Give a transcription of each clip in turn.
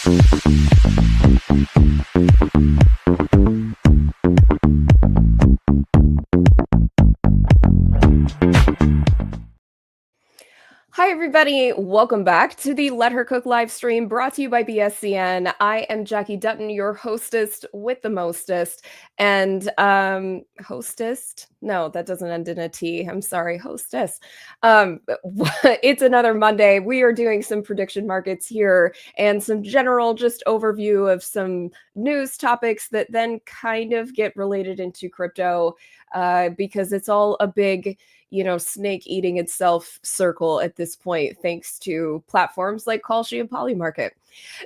Hi, everybody. Welcome back to the Let Her Cook live stream brought to you by BSCN. I am Jackie Dutton, your hostess with the mostest. And hostess? No, that doesn't end in a T. I'm sorry, hostess. It's another Monday. We are doing some prediction markets here and some general just overview of some news topics that then kind of get related into crypto because it's all a big snake eating itself circle at this point, thanks to platforms like Kalshi and Polymarket.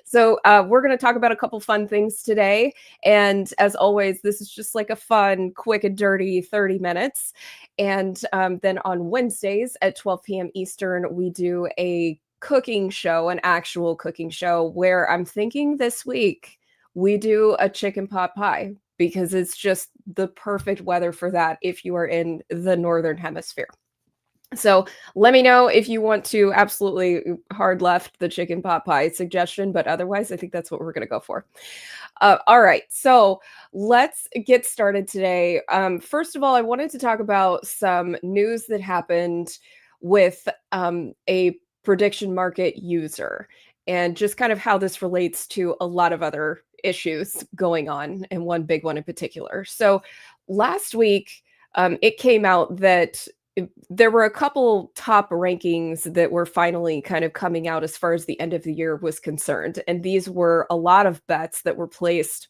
So we're going to talk about a couple fun things today. And as always, this is just like a fun, quick and dirty 30 minutes. And then on Wednesdays at 12 p.m. Eastern, we do a cooking show, an actual cooking show, where I'm thinking this week we do a chicken pot pie, because it's just the perfect weather for that if you are in the Northern Hemisphere. So let me know if you want to absolutely hard left the chicken pot pie suggestion, but otherwise, I think that's what we're going to go for. All right, so let's get started today. First of all, I wanted to talk about some news that happened with a prediction market user and just kind of how this relates to a lot of other issues going on, and one big one in particular. So last week, it came out that there were a couple top rankings that were finally kind of coming out as far as the end of the year was concerned. And these were a lot of bets that were placed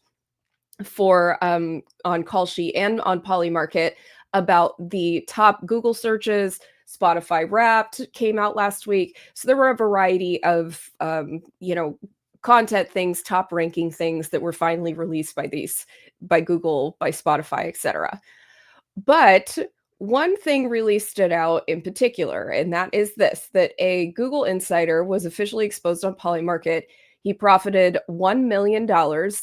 for on Kalshi and on Polymarket about the top Google searches. Spotify Wrapped came out last week. So there were a variety of, content things, top ranking things that were finally released by Google, by Spotify, etc. But one thing really stood out in particular, and that is this, that a Google insider was officially exposed on Polymarket. He profited $1 million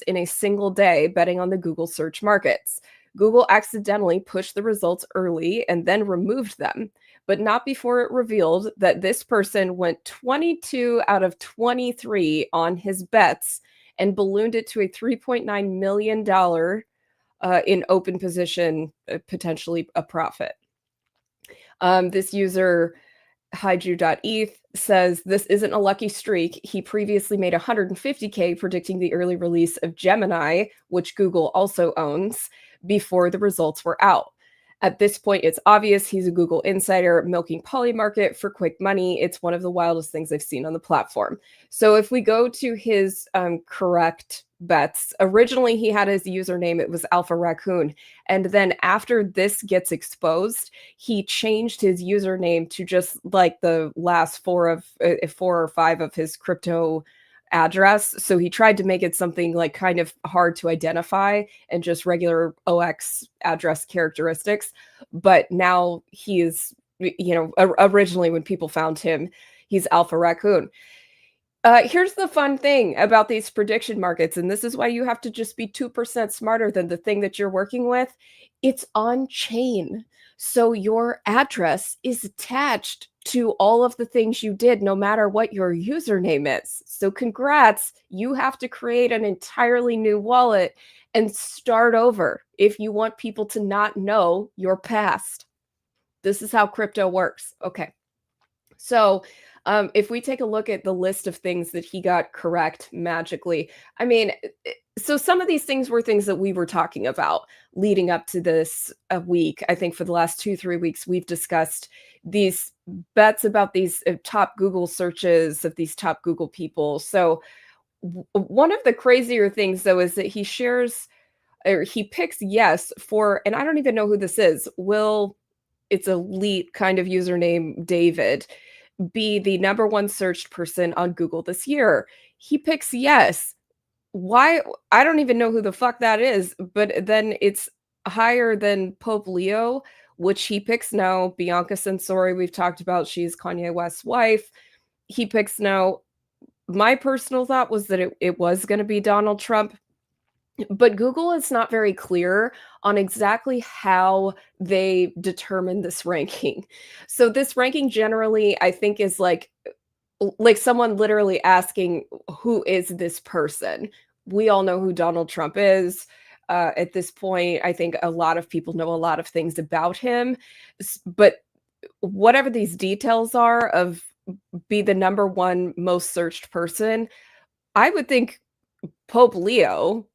in a single day betting on the Google search markets. Google accidentally pushed the results early and then removed them, but not before it revealed that this person went 22 out of 23 on his bets and ballooned it to a $3.9 million in open position, potentially a profit. This user, Haiju.eth, says this isn't a lucky streak. He previously made $150K predicting the early release of Gemini, which Google also owns, before the results were out. At this point, it's obvious he's a Google insider milking Polymarket for quick money. It's one of the wildest things I've seen on the platform. So if we go to his correct bets, originally he had his username, it was Alpha Raccoon. And then after this gets exposed, he changed his username to just like the last four or five of his crypto address. So he tried to make it something like kind of hard to identify and just regular OX address characteristics. But now he is, originally when people found him, he's Alpha Raccoon. Here's the fun thing about these prediction markets, and this is why you have to just be 2% smarter than the thing that you're working with. It's on chain. So your address is attached to all of the things you did, no matter what your username is. So congrats, you have to create an entirely new wallet and start over if you want people to not know your past. This is how crypto works. Okay. So if we take a look at the list of things that he got correct magically, I mean, so some of these things were things that we were talking about leading up to this week. I think for the last 2-3 weeks, we've discussed these bets about these top Google searches of these top Google people. So one of the crazier things, though, is that he picks yes for, and I don't even know who this is, it's elite kind of username, David, be the number one searched person on Google this year. He picks yes. Why? I don't even know who the fuck that is, but then it's higher than Pope Leo, which he picks no. Bianca Censori, we've talked about, she's Kanye West's wife. He picks no. My personal thought was that it was going to be Donald Trump. But Google is not very clear on exactly how they determine this ranking. So this ranking generally, I think, is like like someone literally asking, "Who is this person?" We all know who Donald Trump is. At this point, I think a lot of people know a lot of things about him, but whatever these details are of be the number one most searched person, I would think Pope Leo,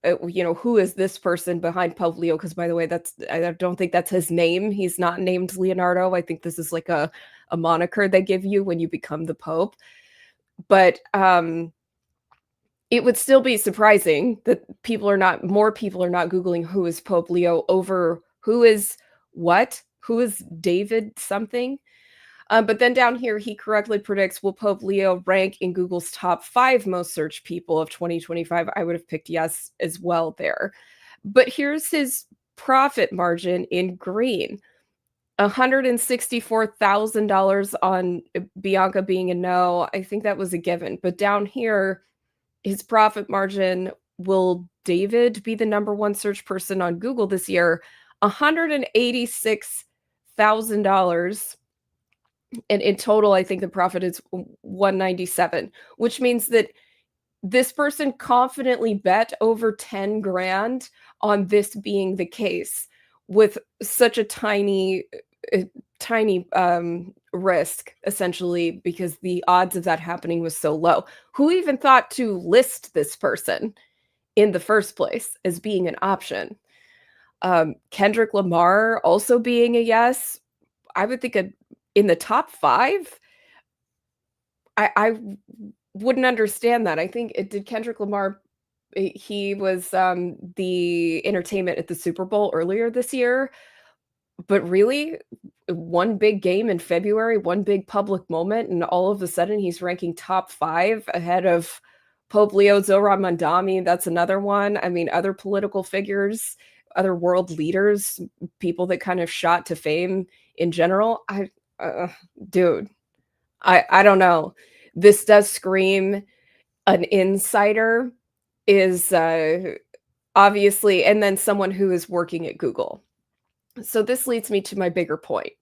who is this person behind Pope Leo? Because by the way, I don't think that's his name. He's not named Leonardo. I think this is like a moniker they give you when you become the Pope. But it would still be surprising that more people are not Googling who is Pope Leo over who is what? Who is David something? But then down here, he correctly predicts, will Pope Leo rank in Google's top 5 most searched people of 2025? I would have picked yes as well there. But here's his profit margin in green. $164,000 on Bianca being a no. I think that was a given. But down here, his profit margin, will David be the number one search person on Google this year? $186,000. And in total, I think the profit is 197, which means that this person confidently bet over 10 grand on this being the case with such a tiny risk, essentially, because the odds of that happening was so low. Who even thought to list this person in the first place as being an option? Kendrick Lamar also being a yes. I would think in the top 5, I wouldn't understand that. I think did Kendrick Lamar, he was the entertainment at the Super Bowl earlier this year, but really one big game in February, one big public moment, and all of a sudden he's ranking top 5 ahead of Pope Leo, Zohran Mandami. That's another one. I mean, other political figures, other world leaders, people that kind of shot to fame in general. Dude, I don't know. This does scream an insider is obviously, and then someone who is working at Google. So this leads me to my bigger point.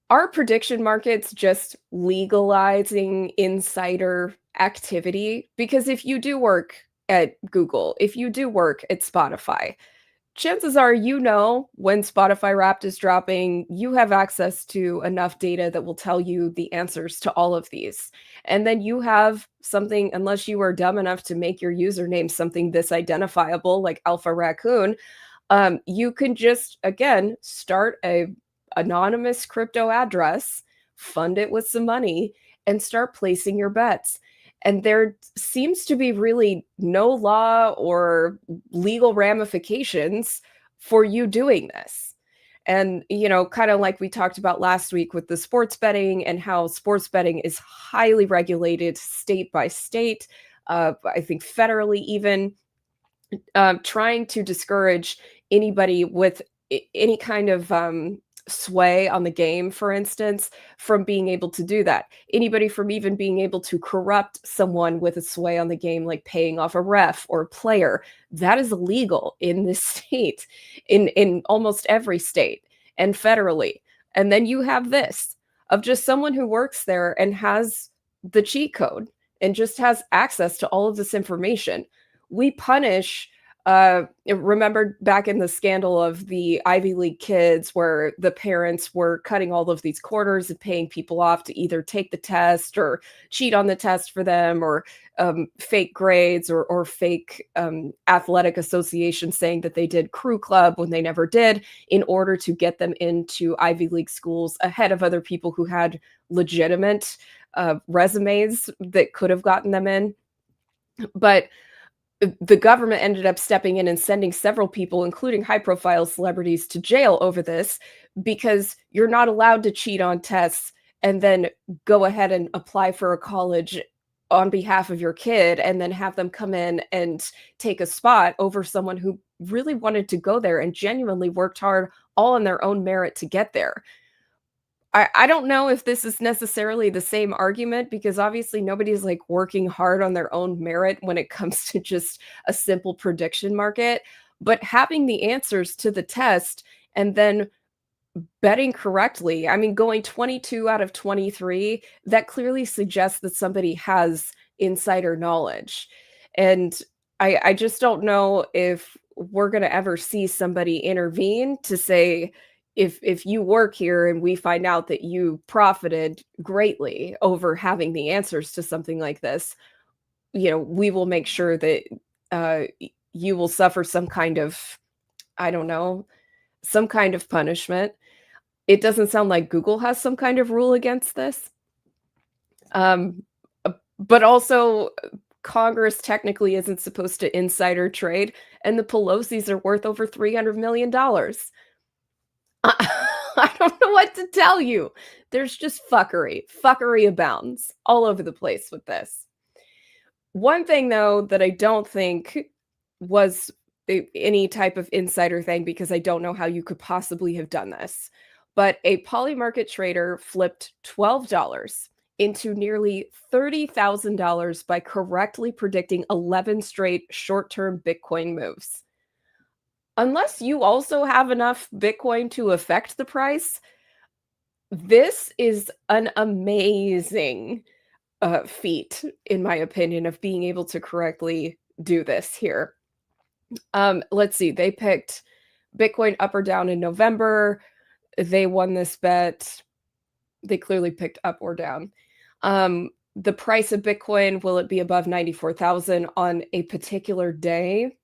Are prediction markets just legalizing insider activity? Because if you do work at Google, if you do work at Spotify, chances are when Spotify Wrapped is dropping, you have access to enough data that will tell you the answers to all of these. And then you have something, unless you are dumb enough to make your username something this identifiable like Alpha Raccoon, you can just, again, start a anonymous crypto address, fund it with some money, and start placing your bets. And there seems to be really no law or legal ramifications for you doing this. And, kind of like we talked about last week with the sports betting and how sports betting is highly regulated state by state, I think federally even, trying to discourage anybody with any kind of sway on the game, for instance, from being able to do that. Anybody from even being able to corrupt someone with a sway on the game, like paying off a ref or a player. That is illegal in this state, in almost every state and federally. And then you have this of just someone who works there and has the cheat code and just has access to all of this information. We punish remember back in the scandal of the Ivy League kids where the parents were cutting all of these quarters and paying people off to either take the test or cheat on the test for them, or fake grades, or fake athletic associations saying that they did crew club when they never did, in order to get them into Ivy League schools ahead of other people who had legitimate resumes that could have gotten them in. But the government ended up stepping in and sending several people, including high-profile celebrities, to jail over this, because you're not allowed to cheat on tests and then go ahead and apply for a college on behalf of your kid and then have them come in and take a spot over someone who really wanted to go there and genuinely worked hard all on their own merit to get there. I don't know if this is necessarily the same argument, because obviously nobody's like working hard on their own merit when it comes to just a simple prediction market, but having the answers to the test and then betting correctly. I mean, going 22 out of 23, that clearly suggests that somebody has insider knowledge. And I just don't know if we're gonna ever see somebody intervene to say, if you work here and we find out that you profited greatly over having the answers to something like this, we will make sure that you will suffer some kind of, I don't know, some kind of punishment. It doesn't sound like Google has some kind of rule against this. Um, but also, Congress technically isn't supposed to insider trade, and the Pelosi's are worth over $300 million. I don't know what to tell you. There's just fuckery. Fuckery abounds all over the place with this. One thing, though, that I don't think was any type of insider thing, because I don't know how you could possibly have done this, but a Polymarket trader flipped $12 into nearly $30,000 by correctly predicting 11 straight short-term Bitcoin moves. Unless you also have enough Bitcoin to affect the price, this is an amazing feat, in my opinion, of being able to correctly do this here. Let's see. They picked Bitcoin up or down in November. They won this bet. They clearly picked up or down. The price of Bitcoin, will it be above 94,000 on a particular day?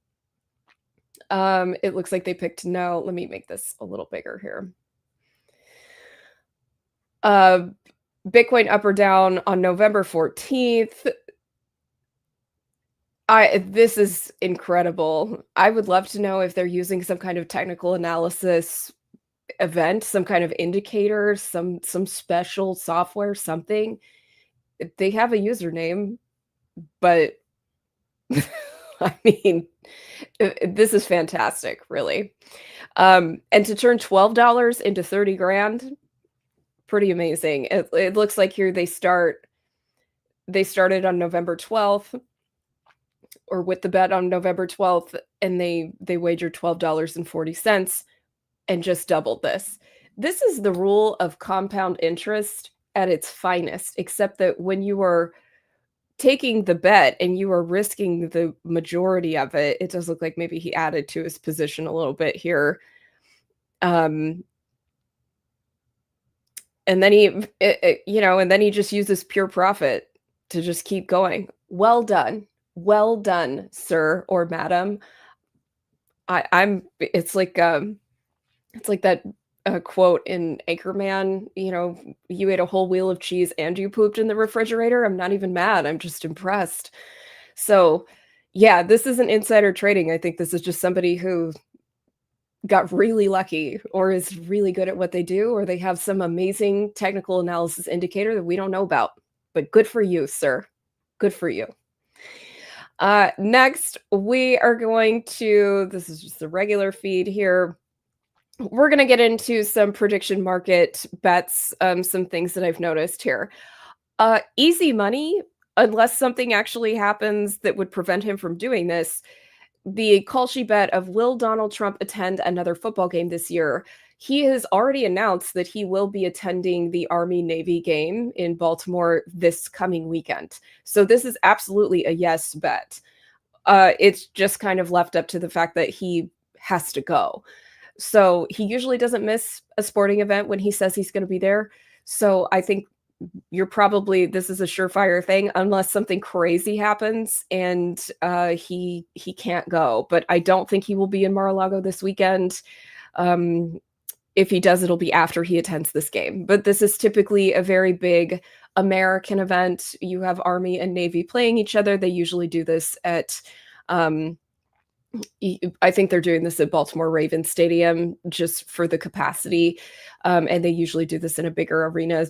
It looks like they picked no. Let me make this a little bigger here. Bitcoin up or down on November 14th. This is incredible. I would love to know if they're using some kind of technical analysis event, some kind of indicator, some special software, something. They have a username, but I mean, this is fantastic, really. And to turn $12 into 30 grand, pretty amazing. It looks like here they started on November 12th, or with the bet on November 12th, and they wagered $12.40 and just doubled this. This is the rule of compound interest at its finest, except that when you are taking the bet and you are risking the majority of it, it does look like maybe he added to his position a little bit here. And then and then he just uses pure profit to just keep going. Well done. Well done, sir or madam. It's like that quote in Anchorman, you ate a whole wheel of cheese and you pooped in the refrigerator. I'm not even mad. I'm just impressed. So, yeah, this isn't insider trading. I think this is just somebody who got really lucky, or is really good at what they do, or they have some amazing technical analysis indicator that we don't know about. But good for you, sir. Good for you. Next, we are going to, this is just the regular feed here. We're going to get into some prediction market bets, some things that I've noticed here. Easy money, unless something actually happens that would prevent him from doing this. The Kalshi bet of, will Donald Trump attend another football game this year? He has already announced that he will be attending the Army-Navy game in Baltimore this coming weekend. So this is absolutely a yes bet. It's just kind of left up to the fact that he has to go. So he usually doesn't miss a sporting event when he says he's going to be there. So I think this is a surefire thing, unless something crazy happens and he can't go. But I don't think he will be in Mar-a-Lago this weekend. If he does, it'll be after he attends this game. But this is typically a very big American event. You have Army and Navy playing each other. They usually do this at I think they're doing this at Baltimore Ravens Stadium just for the capacity. And they usually do this in a bigger arena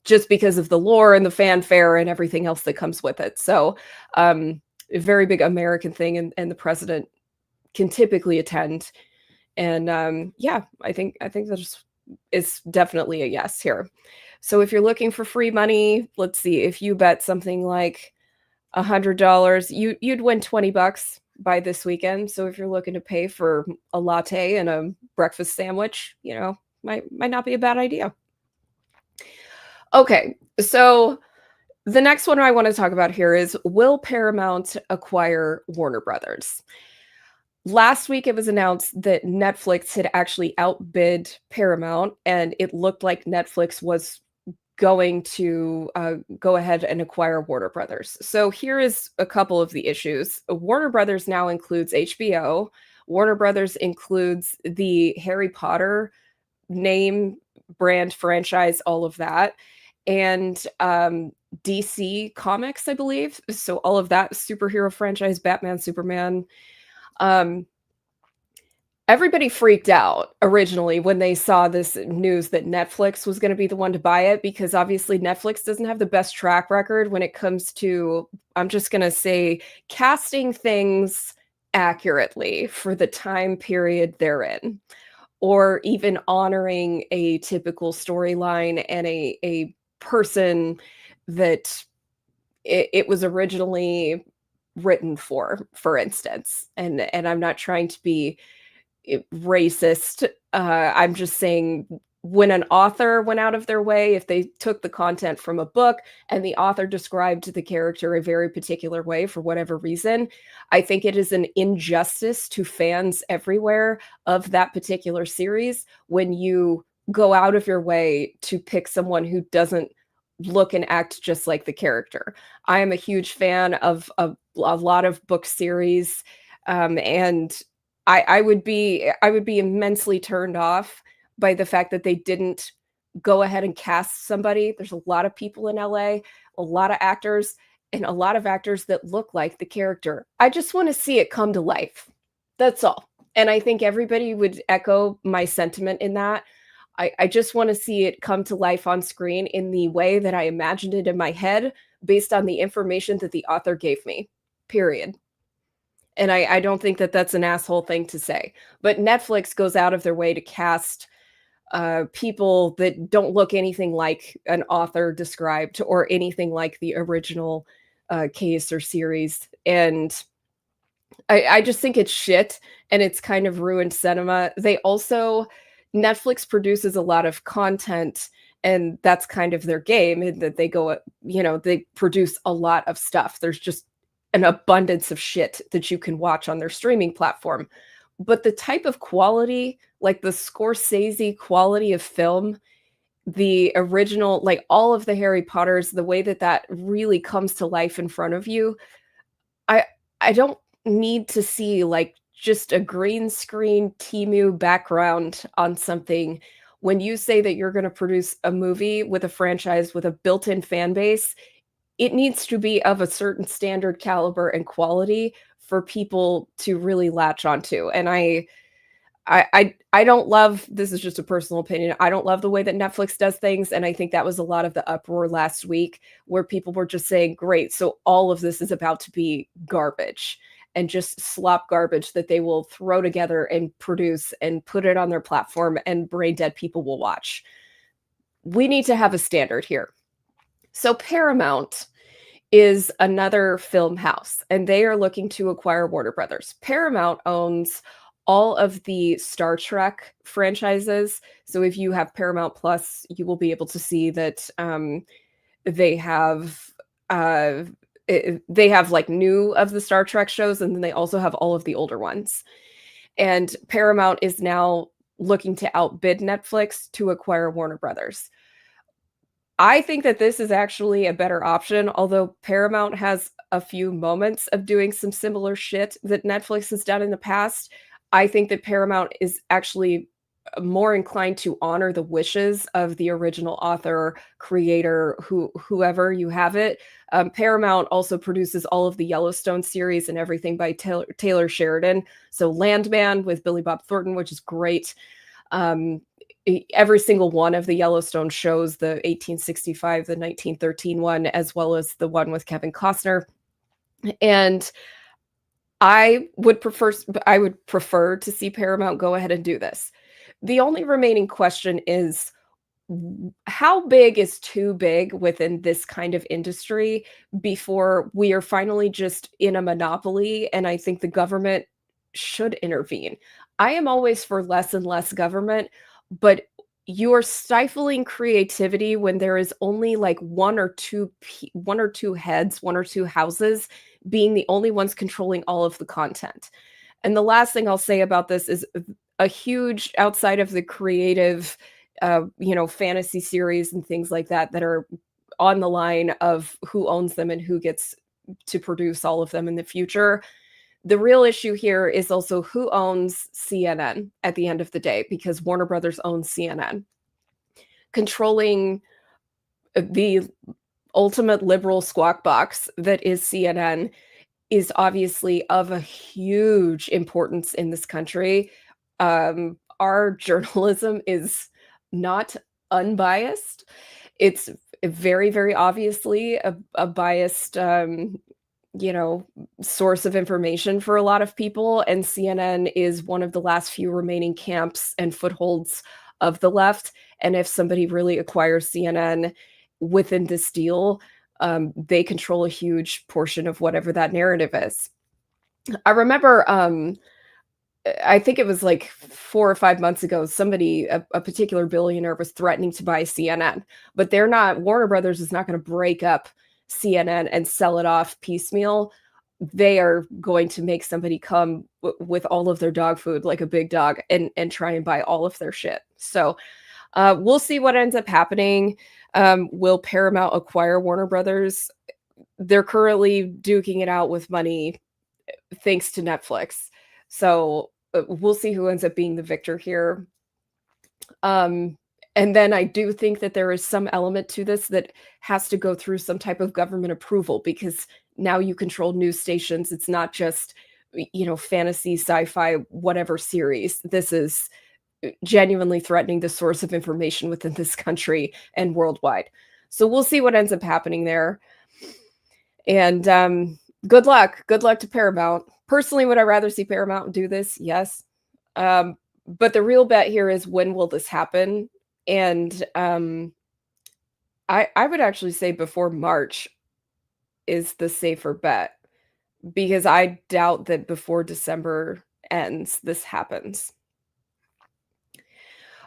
just because of the lore and the fanfare and everything else that comes with it. So a very big American thing, and the president can typically attend. And yeah, I think that is definitely a yes here. So if you're looking for free money, let's see, if you bet something like $100, you'd win $20 by this weekend. So if you're looking to pay for a latte and a breakfast sandwich, might not be a bad idea. Okay, so the next one I want to talk about here is, will Paramount acquire Warner Brothers? Last week, it was announced that Netflix had actually outbid Paramount, and it looked like Netflix was going to go ahead and acquire Warner Brothers. So here is a couple of the issues. Warner Brothers now includes HBO. Warner Brothers includes the Harry Potter name, brand, franchise, all of that, and DC Comics, I believe. So all of that superhero franchise, Batman, Superman. Um, Everybody freaked out originally when they saw this news that Netflix was gonna be the one to buy it, because obviously Netflix doesn't have the best track record when it comes to, I'm just gonna say, casting things accurately for the time period they're in, or even honoring a typical storyline and a person that it was originally written for instance. And I'm not trying to be racist. I'm just saying, when an author went out of their way, if they took the content from a book and the author described the character a very particular way for whatever reason, I think it is an injustice to fans everywhere of that particular series when you go out of your way to pick someone who doesn't look and act just like the character. I am a huge fan of a lot of book series, and I would be immensely turned off by the fact that they didn't go ahead and cast somebody. There's a lot of people in LA, a lot of actors, and a lot of actors that look like the character. I just wanna see it come to life. That's all. And I think everybody would echo my sentiment in that. I just wanna see it come to life on screen in the way that I imagined it in my head based on the information that the author gave me, period. And I don't think that that's an asshole thing to say. But Netflix goes out of their way to cast, people that don't look anything like an author described or anything like the original, case or series, and I just think it's shit, and it's kind of ruined cinema. They also Netflix produces a lot of content, and that's kind of their game, in that they go, they produce a lot of stuff. There's just an abundance of shit that you can watch on their streaming platform. But the type of quality, like the Scorsese quality of film, the original, like all of the Harry Potters, the way that that really comes to life in front of you, I I don't need to see, like, just a green screen Temu background on something. When you say that you're gonna produce a movie with a franchise with a built-in fan base, it needs to be of a certain standard, caliber, and quality for people to really latch onto. And I don't love, this is just a personal opinion, I don't love the way that Netflix does things, and I think that was a lot of the uproar last week, where people were just saying, "Great, so all of this is about to be garbage," and just slop garbage that they will throw together and produce and put it on their platform, and brain dead people will watch. We need to have a standard here. So Paramount is another film house, and they are looking to acquire Warner Brothers. Paramount owns all of the Star Trek franchises. So if you have Paramount Plus, you will be able to see that they have uh, they have like new of the Star Trek shows, and then they also have all of the older ones. And Paramount is now looking to outbid Netflix to acquire Warner Brothers. I think that this is actually a better option, although Paramount has a few moments of doing some similar shit that Netflix has done in the past. I think that Paramount is actually more inclined to honor the wishes of the original author, creator, whoever you have it. Paramount also produces all of the Yellowstone series and everything by Taylor Sheridan. So Landman with Billy Bob Thornton, which is great. Um, every single one of the Yellowstone shows, the 1865, the 1913 one, as well as the one with Kevin Costner. And I would prefer to see Paramount go ahead and do this. The only remaining question is, how big is too big within this kind of industry before we are finally just in a monopoly, and I think the government should intervene. I am always for less and less government, but you are stifling creativity when there is only like 1 or 2 heads, 1 or 2 houses being the only ones controlling all of the content. And the last thing I'll say about this is a huge outside of the creative, fantasy series and things like that that are on the line of who owns them and who gets to produce all of them in the future. The real issue here is also who owns CNN at the end of the day, because Warner Brothers owns CNN. Controlling the ultimate liberal squawk box that is CNN is obviously of a huge importance in this country. Our journalism is not unbiased. It's very, very obviously a biased, you know, source of information for a lot of people, and CNN is one of the last few remaining camps and footholds of the left, and if somebody really acquires CNN within this deal, they control a huge portion of whatever that narrative is. I remember, I think it was like 4 or 5 months ago, somebody, a particular billionaire was threatening to buy CNN, but they're not Warner Brothers is not gonna break up CNN and sell it off piecemeal. They are going to make somebody come with all of their dog food like a big dog and try and buy all of their shit. So, we'll see what ends up happening. Will Paramount acquire Warner Brothers? They're currently duking it out with money thanks to Netflix. So, we'll see who ends up being the victor here. Um, and then I do think that there is some element to this that has to go through some type of government approval, because now you control news stations. It's not just, fantasy, sci-fi, whatever series. This is genuinely threatening the source of information within this country and worldwide. So we'll see what ends up happening there. And good luck. Good luck to Paramount. Personally, would I rather see Paramount do this? Yes. But the real bet here is, when will this happen? And I would actually say before March is the safer bet, because I doubt that before December ends, this happens.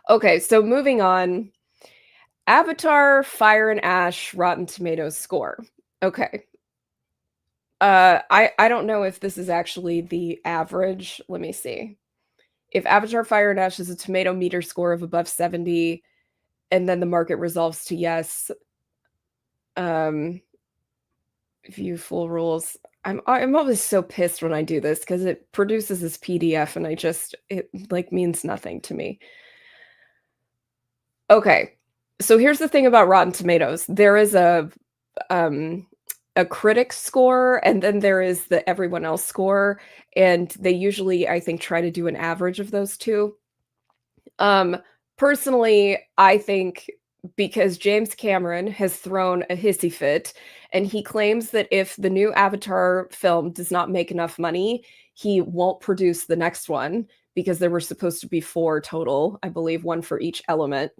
Okay, so moving on. Avatar, Fire and Ash, Rotten Tomatoes score. Okay. I don't know if this is actually the average. Let me see. If Avatar, Fire and Ash is a tomato meter score of above 70, and then the market resolves to yes, view full rules. I'm always so pissed when I do this because it produces this PDF and it like means nothing to me. Okay. So here's the thing about Rotten Tomatoes. There is a critic score, and then there is the everyone else score, and they usually, I think, try to do an average of those two. Personally, I think because James Cameron has thrown a hissy fit, and he claims that if the new Avatar film does not make enough money, he won't produce the next one, because there were supposed to be 4 total, I believe, 1 for each element.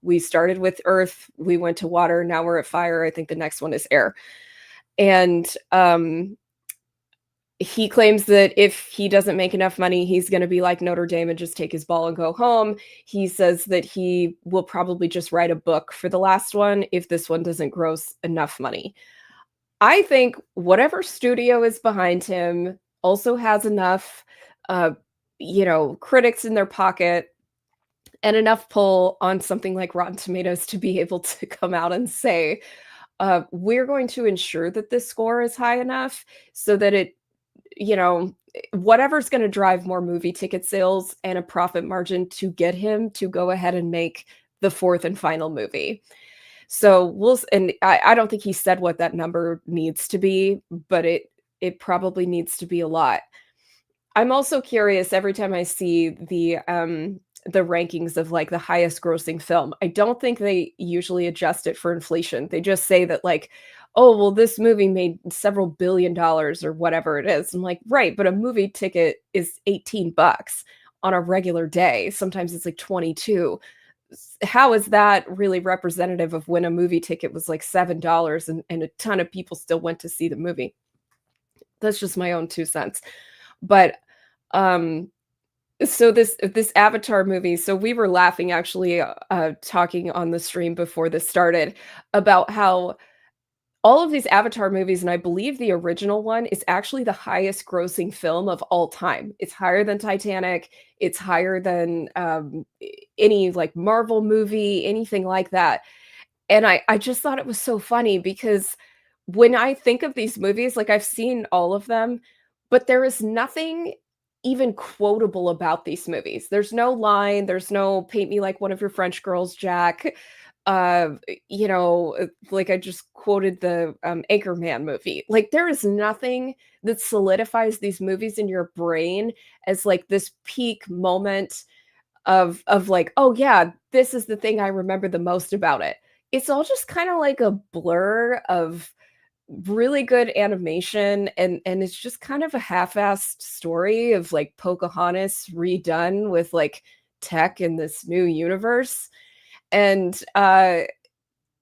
We started with earth, we went to water, now we're at fire. I think the next one is air. And he claims that if he doesn't make enough money, he's going to be like Notre Dame and just take his ball and go home. He says that he will probably just write a book for the last one if this one doesn't gross enough money. I think whatever studio is behind him also has enough, critics in their pocket and enough pull on something like Rotten Tomatoes to be able to come out and say, we're going to ensure that this score is high enough so that it, whatever's going to drive more movie ticket sales and a profit margin to get him to go ahead and make the 4th and final movie. So I don't think he said what that number needs to be, but it probably needs to be a lot. I'm also curious every time I see the rankings of like the highest grossing film. I don't think they usually adjust it for inflation. They just say that like, oh, well, this movie made several billion dollars or whatever it is. I'm like, right, but a movie ticket is $18 on a regular day. Sometimes it's like 22. How is that really representative of when a movie ticket was like $7 and a ton of people still went to see the movie? That's just my own 2 cents. But So this Avatar movie, so we were laughing actually, talking on the stream before this started about how all of these Avatar movies, and I believe the original one is actually the highest grossing film of all time. It's higher than Titanic, it's higher than, any, like, Marvel movie, anything like that. And I just thought it was so funny because when I think of these movies, like, I've seen all of them, but there is nothing even quotable about these movies. There's no line, there's no "Paint me like one of your French girls, Jack." Like I just quoted the, Anchorman movie. Like, there is nothing that solidifies these movies in your brain as, like, this peak moment of like, "Oh, yeah, this is the thing I remember the most about it." It's all just kinda like a blur of really good animation, and it's just kind of a half-assed story of, like, Pocahontas redone with, like, tech in this new universe, and,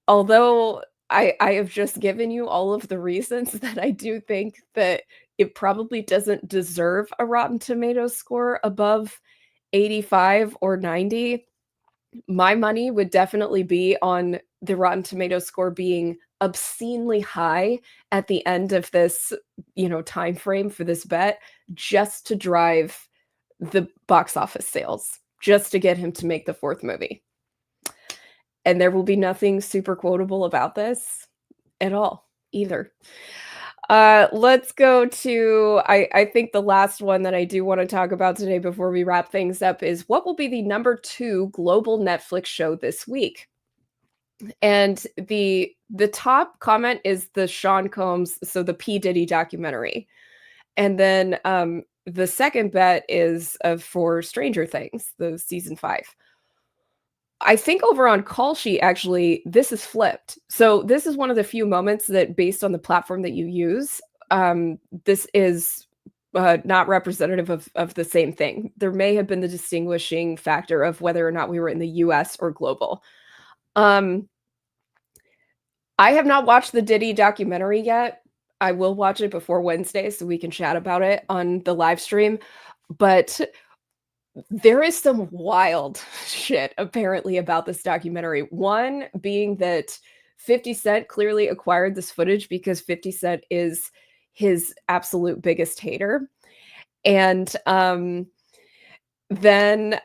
although I have just given you all of the reasons that I do think that it probably doesn't deserve a Rotten Tomatoes score above 85 or 90, my money would definitely be on the Rotten Tomatoes score being obscenely high at the end of this, time frame for this bet, just to drive the box office sales, just to get him to make the 4th movie. And there will be nothing super quotable about this at all, either. Let's go to I think the last one that I do wanna talk about today before we wrap things up is what will be the number 2 global Netflix show this week? And the top comment is the Sean Combs, so the P. Diddy documentary. And then, the second bet is, for Stranger Things, the season 5. I think over on Call Sheet, actually, this is flipped. So this is one of the few moments that based on the platform that you use, this is, not representative of the same thing. There may have been the distinguishing factor of whether or not we were in the US or global. Um, I have not watched the Diddy documentary yet. I will watch it before Wednesday so we can chat about it on the live stream, but there is some wild shit apparently about this documentary. One being that 50 Cent clearly acquired this footage because 50 Cent is his absolute biggest hater. And then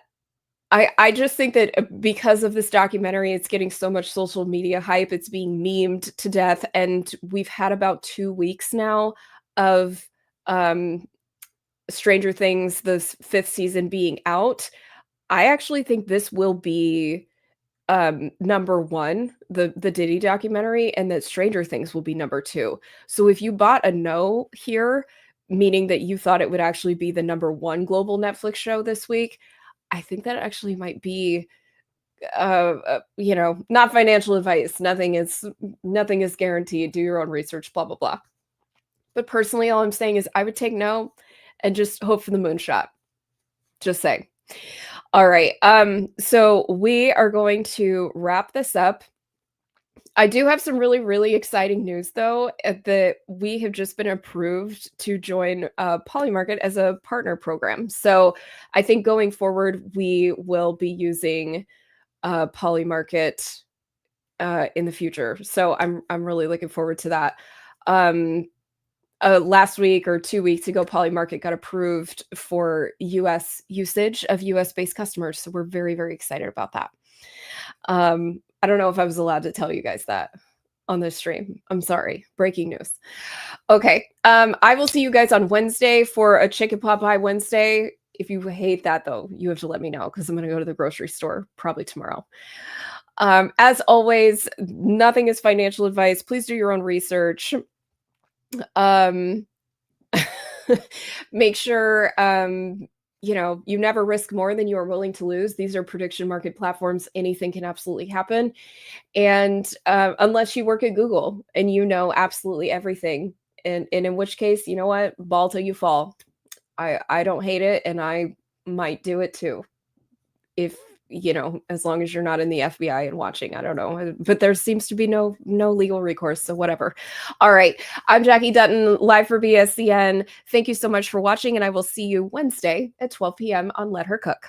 I just think that because of this documentary, it's getting so much social media hype, it's being memed to death, and we've had about 2 weeks now of, um, Stranger Things, this 5th season being out. I actually think this will be, number 1, the Diddy documentary, and that Stranger Things will be number 2. So if you bought a no here, meaning that you thought it would actually be the number 1 global Netflix show this week, I think that actually might be, not financial advice. Nothing is guaranteed. Do your own research, blah, blah, blah. But personally, all I'm saying is I would take no and just hope for the moonshot. Just saying. All right. So we are going to wrap this up. I do have some really, really exciting news though, that we have just been approved to join Polymarket as a partner program. So I think going forward, we will be using Polymarket in the future. So I'm really looking forward to that. Um, Last week or 2 weeks ago, Polymarket got approved for US usage of US based customers. So we're very, very excited about that. I don't know if I was allowed to tell you guys that on this stream. I'm sorry. Breaking news. Okay. I will see you guys on Wednesday for a chicken pot pie Wednesday. If you hate that though, you have to let me know because I'm going to go to the grocery store probably tomorrow. As always, nothing is financial advice. Please do your own research. Um, make sure, you never risk more than you are willing to lose. These are prediction market platforms. Anything can absolutely happen. And unless you work at Google and you know absolutely everything, and in which case, you know what? Ball till you fall. I don't hate it, and I might do it too. If as long as you're not in the FBI and watching, I don't know. But there seems to be no legal recourse, so whatever. All right. I'm Jackie Dutton, live for BSCN. Thank you so much for watching, and I will see you Wednesday at 12 p.m. on Let Her Cook.